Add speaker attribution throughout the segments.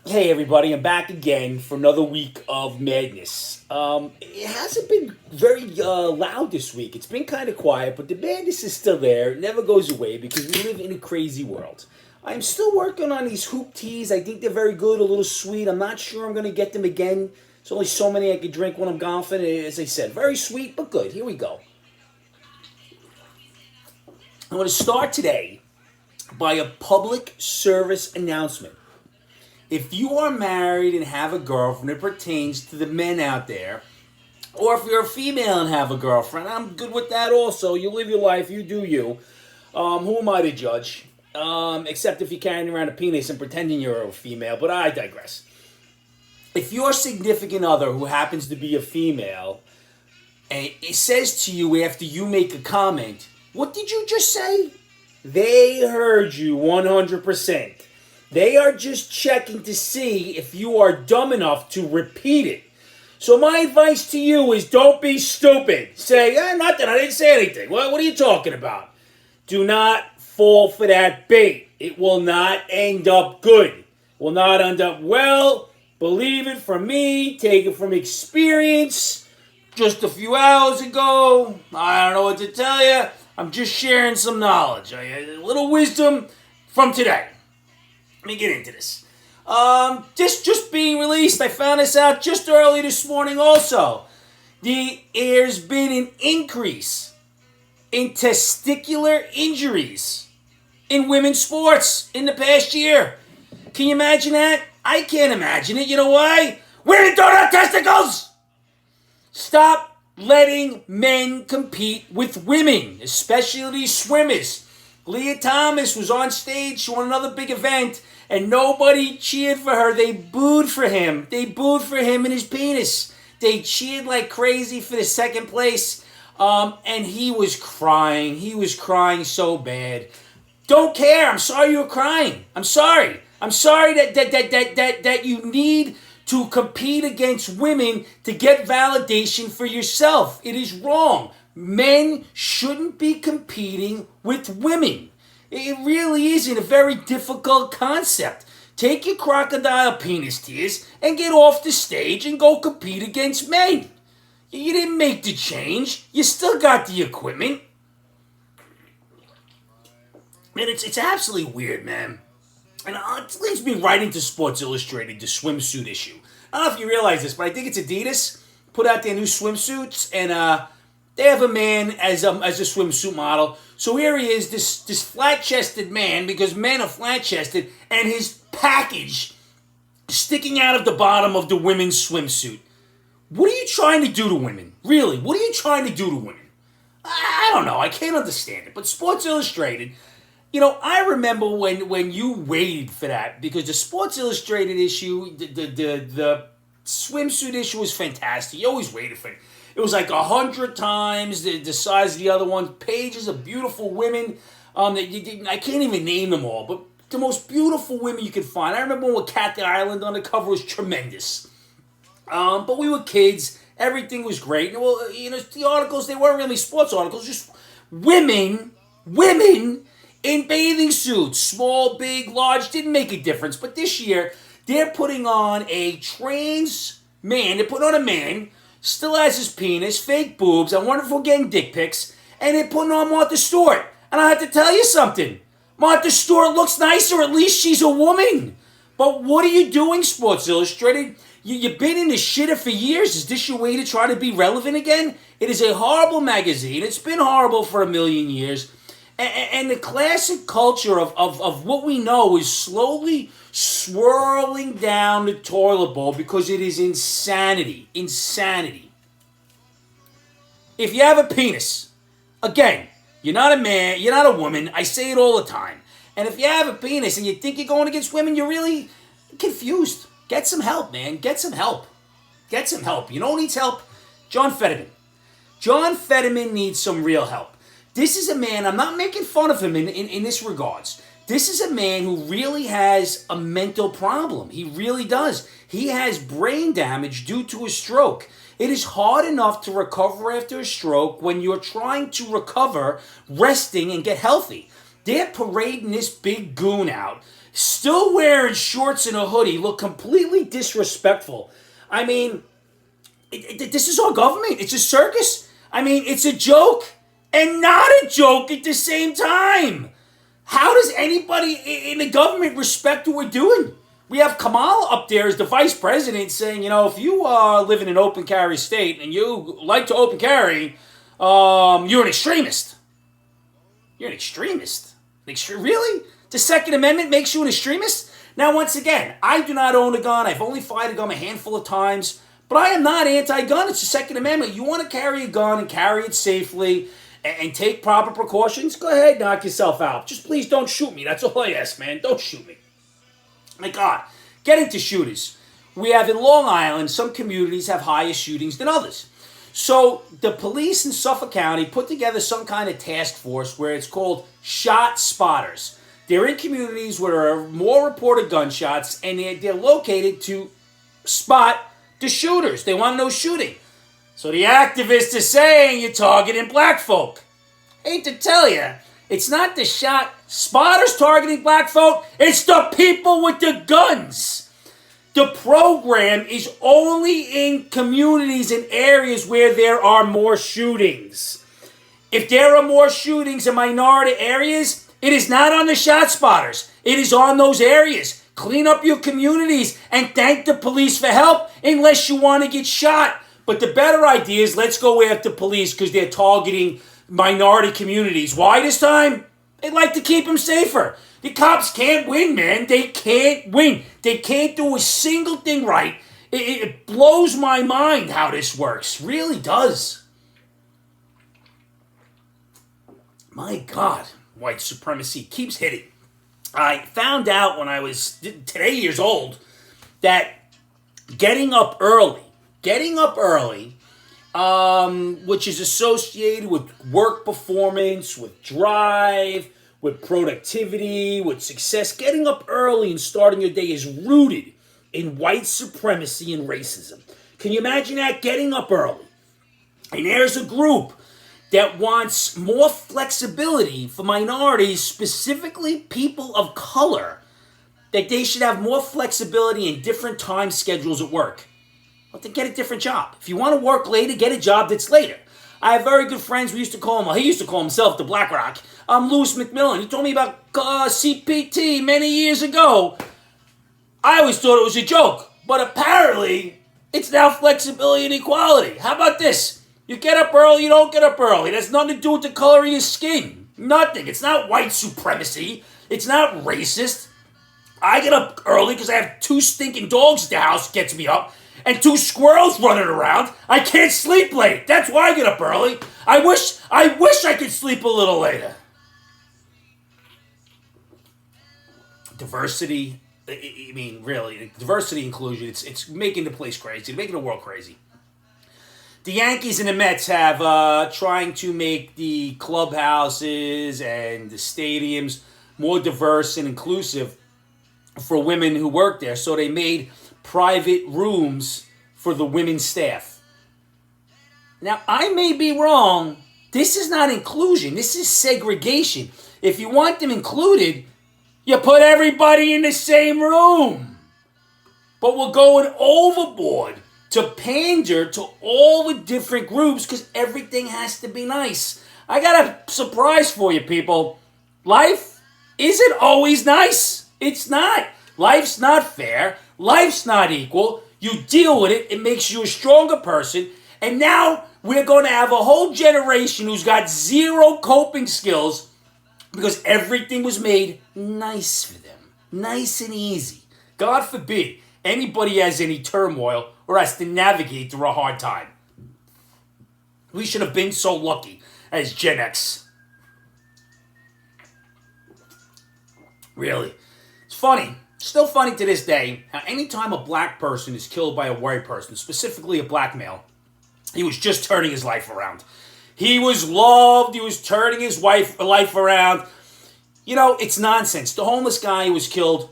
Speaker 1: Hey everybody, I'm back again for another week of madness. It hasn't been very loud this week. It's been kind of quiet, but the madness is still there. It never goes away because we live in a crazy world. I'm still working on these hoop teas. I think they're very good, a little sweet. I'm not sure I'm going to get them again. There's only so many I could drink when I'm golfing. As I said, very sweet, but good. Here we go. I'm going to start today by a public service announcement. If you are married and have a girlfriend, it pertains to the men out there. Or if you're a female and have a girlfriend, I'm good with that also. You live your life, you do you. Who am I to judge? Except if you're carrying around a penis and pretending you're a female, but I digress. If your significant other who happens to be a female, and it says to you after you make a comment, what did you just say? They heard you 100%. They are just checking to see if you are dumb enough to repeat it. So my advice to you is don't be stupid. Say, nothing, I didn't say anything. What are you talking about? Do not fall for that bait. It will not end up good. Will not end up well. Believe it from me. Take it from experience. Just a few hours ago, I don't know what to tell you. I'm just sharing some knowledge. A little wisdom from today. Let me get into this. Just being released. I found this out just early this morning also. There's been an increase in testicular injuries in women's sports in the past year. Can you imagine that? I can't imagine it. You know why? Women don't have testicles! Stop letting men compete with women, especially these swimmers. Leah Thomas was on stage. She won another big event, and nobody cheered for her. They booed for him. They booed for him and his penis. They cheered like crazy for the second place, and he was crying. He was crying so bad. Don't care. I'm sorry you were crying. I'm sorry. I'm sorry that you need to compete against women to get validation for yourself. It is wrong. Men shouldn't be competing with women. It really isn't a very difficult concept. Take your crocodile penis tears and get off the stage and go compete against men. You didn't make the change. You still got the equipment. Man, it's absolutely weird, man. And it leads me right into Sports Illustrated, the swimsuit issue. I don't know if you realize this, but I think it's Adidas put out their new swimsuits, and they have a man as a swimsuit model. So here he is, this flat-chested man, because men are flat-chested, and his package sticking out of the bottom of the women's swimsuit. What are you trying to do to women? Really, what are you trying to do to women? I don't know. I can't understand it. But Sports Illustrated, I remember when you waited for that, because the Sports Illustrated issue, the swimsuit issue was fantastic. You always waited for it. It was like 100 times the size of the other one. Pages of beautiful women. I can't even name them all, but the most beautiful women you could find. I remember when Cat Island on the cover was tremendous. But we were kids. Everything was great. And, well, the articles, they weren't really sports articles. Just women in bathing suits. Small, big, large. Didn't make a difference. But this year, they're putting on a trans man. They're putting on a man. Still has his penis, fake boobs. I wonder if we're getting dick pics. And they're putting on Martha Stewart. And I have to tell you something. Martha Stewart looks nicer. At least she's a woman. But what are you doing, Sports Illustrated? You've been in the shitter for years. Is this your way to try to be relevant again? It is a horrible magazine. It's been horrible for a million years. And the classic culture of what we know is slowly swirling down the toilet bowl because it is insanity. Insanity. If you have a penis, again, you're not a man, you're not a woman. I say it all the time. And if you have a penis and you think you're going against women, you're really confused. Get some help, man. Get some help. Get some help. You know who needs help? John Fetterman. John Fetterman needs some real help. This is a man, I'm not making fun of him in this regards. This is a man who really has a mental problem. He really does. He has brain damage due to a stroke. It is hard enough to recover after a stroke when you're trying to recover, resting, and get healthy. They're parading this big goon out, still wearing shorts and a hoodie, look completely disrespectful. I mean, this is our government. It's a circus. I mean, it's a joke and not a joke at the same time. How does anybody in the government respect what we're doing? We have Kamala up there as the vice president saying, if you live in an open carry state and you like to open carry, you're an extremist. You're an extremist. Really? The Second Amendment makes you an extremist? Now, once again, I do not own a gun. I've only fired a gun a handful of times. But I am not anti-gun. It's the Second Amendment. You want to carry a gun and carry it safely and take proper precautions, go ahead, knock yourself out. Just please don't shoot me. That's all I ask, man. Don't shoot me. My God. Getting to shooters. We have in Long Island, some communities have higher shootings than others. So the police in Suffolk County put together some kind of task force where it's called shot spotters. They're in communities where there are more reported gunshots, and they're located to spot the shooters. They want to know shooting. So the activists are saying you're targeting black folk. Hate to tell you, it's not the shot spotters targeting black folk, it's the people with the guns. The program is only in communities and areas where there are more shootings. If there are more shootings in minority areas, it is not on the shot spotters. It is on those areas. Clean up your communities and thank the police for help unless you want to get shot. But the better idea is let's go after police because they're targeting minority communities. Why this time? They like to keep them safer. The cops can't win, man. They can't win. They can't do a single thing right. It blows my mind how this works. Really does. My God, white supremacy keeps hitting. I found out when I was today years old that getting up early, which is associated with work performance, with drive, with productivity, with success. Getting up early and starting your day is rooted in white supremacy and racism. Can you imagine that? Getting up early. And there's a group that wants more flexibility for minorities, specifically people of color, that they should have more flexibility in different time schedules at work. Well, then get a different job. If you want to work later, get a job that's later. I have very good friends. He used to call himself the Black Rock. Louis McMillan. He told me about CPT many years ago. I always thought it was a joke, but apparently it's now flexibility and equality. How about this? You get up early, you don't get up early. It has nothing to do with the color of your skin. Nothing. It's not white supremacy. It's not racist. I get up early because I have 2 stinking dogs at the house gets me up. And 2 squirrels running around. I can't sleep late. That's why I get up early. I wish I could sleep a little later. Diversity, I mean, really, diversity, inclusion, it's making the place crazy, making the world crazy. The Yankees and the Mets have trying to make the clubhouses and the stadiums more diverse and inclusive for women who work there. So they made private rooms for the women's staff. Now, I may be wrong. This is not inclusion. This is segregation. If you want them included, you put everybody in the same room. But we're going overboard to pander to all the different groups because everything has to be nice. I got a surprise for you, people. Life isn't always nice. It's not. Life's not fair. Life's not equal. You deal with it. It makes you a stronger person. And now we're going to have a whole generation who's got zero coping skills because everything was made nice for them. Nice and easy. God forbid anybody has any turmoil or has to navigate through a hard time. We should have been so lucky as Gen X. Really. It's funny. Still funny to this day how anytime a black person is killed by a white person, specifically a black male, he was just turning his life around. He was loved. He was turning his life around. You know, it's nonsense. The homeless guy who was killed,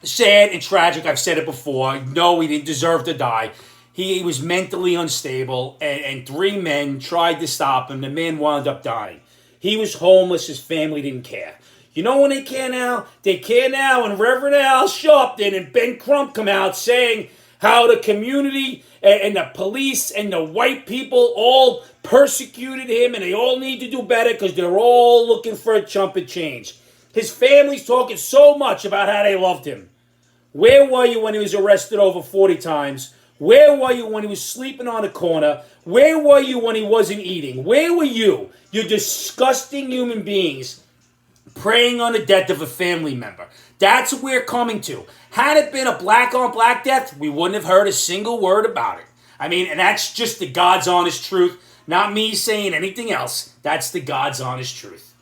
Speaker 1: sad and tragic. I've said it before. No, he didn't deserve to die. He was mentally unstable, and 3 men tried to stop him. The man wound up dying. He was homeless. His family didn't care. You know when they care now? They care now when Reverend Al Sharpton and Ben Crump come out saying how the community and the police and the white people all persecuted him and they all need to do better because they're all looking for a chump of change. His family's talking so much about how they loved him. Where were you when he was arrested over 40 times? Where were you when he was sleeping on a corner? Where were you when he wasn't eating? Where were you? You disgusting human beings preying on the death of a family member. That's what we're coming to. Had it been a black-on-black death, we wouldn't have heard a single word about it. I mean, and that's just the God's honest truth. Not me saying anything else. That's the God's honest truth.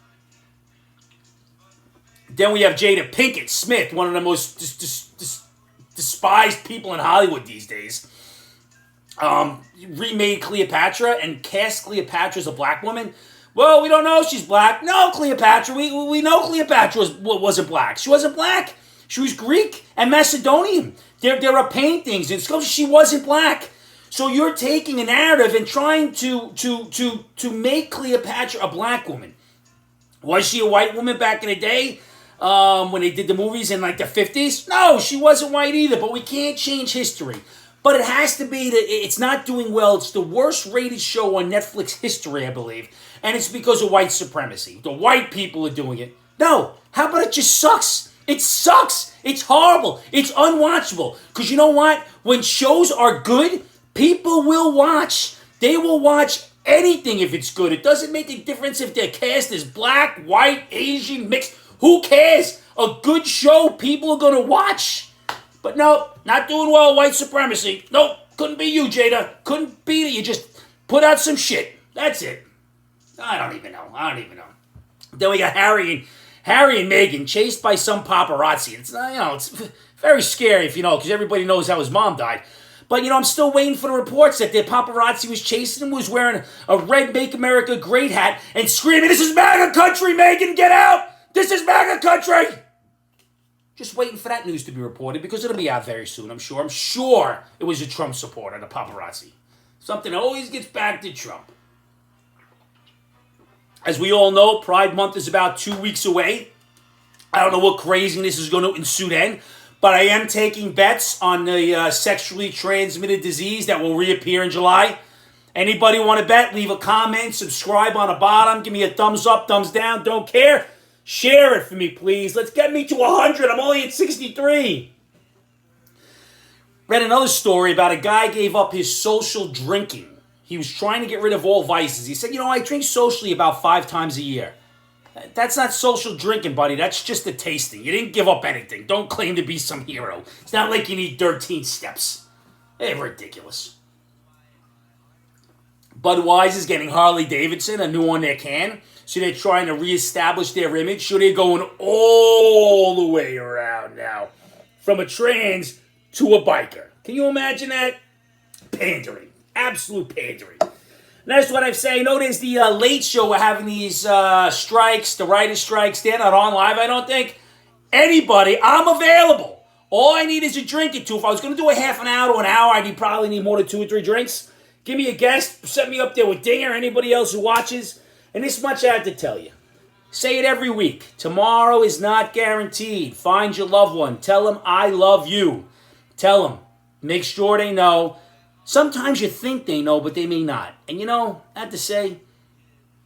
Speaker 1: Then we have Jada Pinkett Smith, one of the most despised people in Hollywood these days. Remade Cleopatra and cast Cleopatra as a black woman. Well, we don't know if she's black. No, Cleopatra. We know Cleopatra wasn't black. She wasn't black. She was Greek and Macedonian. There are paintings and sculptures. She wasn't black. So you're taking a narrative and trying to make Cleopatra a black woman. Was she a white woman back in the day when they did the movies in like the 50s? No, she wasn't white either, but we can't change history. But it has to be that it's not doing well. It's the worst rated show on Netflix history, I believe. And it's because of white supremacy. The white people are doing it. No, how about it just sucks? It sucks. It's horrible. It's unwatchable. Because you know what? When shows are good, people will watch. They will watch anything if it's good. It doesn't make a difference if their cast is black, white, Asian, mixed. Who cares? A good show people are going to watch. But no, not doing well, white supremacy. Nope, couldn't be you, Jada. Couldn't be it. You just put out some shit. That's it. I don't even know. Then we got Harry and Meghan chased by some paparazzi. It's it's very scary if you know, because everybody knows how his mom died. But I'm still waiting for the reports that the paparazzi was chasing him, was wearing a red Make America Great hat and screaming, "This is MAGA country, Meghan, get out! This is MAGA country!" Just waiting for that news to be reported because it'll be out very soon, I'm sure. I'm sure it was a Trump supporter, the paparazzi. Something always gets back to Trump. As we all know, Pride Month is about 2 weeks away. I don't know what craziness is going to ensue then, but I am taking bets on the sexually transmitted disease that will reappear in July. Anybody want to bet? Leave a comment, subscribe on the bottom, give me a thumbs up, thumbs down, don't care. Share it for me, please. Let's get me to 100. I'm only at 63. Read another story about a guy gave up his social drinking. He was trying to get rid of all vices. He said, I drink socially about 5 times a year. That's not social drinking, buddy. That's just a tasting. You didn't give up anything. Don't claim to be some hero. It's not like you need 13 steps. They're ridiculous. Budweiser's getting Harley Davidson, a new one they can. So they're trying to reestablish their image. So they're going all the way around now. From a trans to a biker. Can you imagine that? Pandering. Absolute pandering. And that's what I'm saying. There's the Late Show. We're having these strikes, the writer's strikes. They're not on live, I don't think. Anybody, I'm available. All I need is a drink or two. If I was going to do a half an hour to an hour, I'd probably need more than 2 or 3 drinks. Give me a guest. Set me up there with Dinger, anybody else who watches. And this much I have to tell you. Say it every week. Tomorrow is not guaranteed. Find your loved one. Tell them I love you. Tell them. Make sure they know. Sometimes you think they know, but they may not. And I have to say,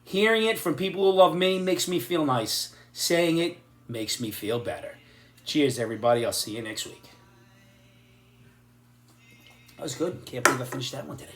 Speaker 1: hearing it from people who love me makes me feel nice. Saying it makes me feel better. Cheers, everybody. I'll see you next week. That was good. Can't believe I finished that one today.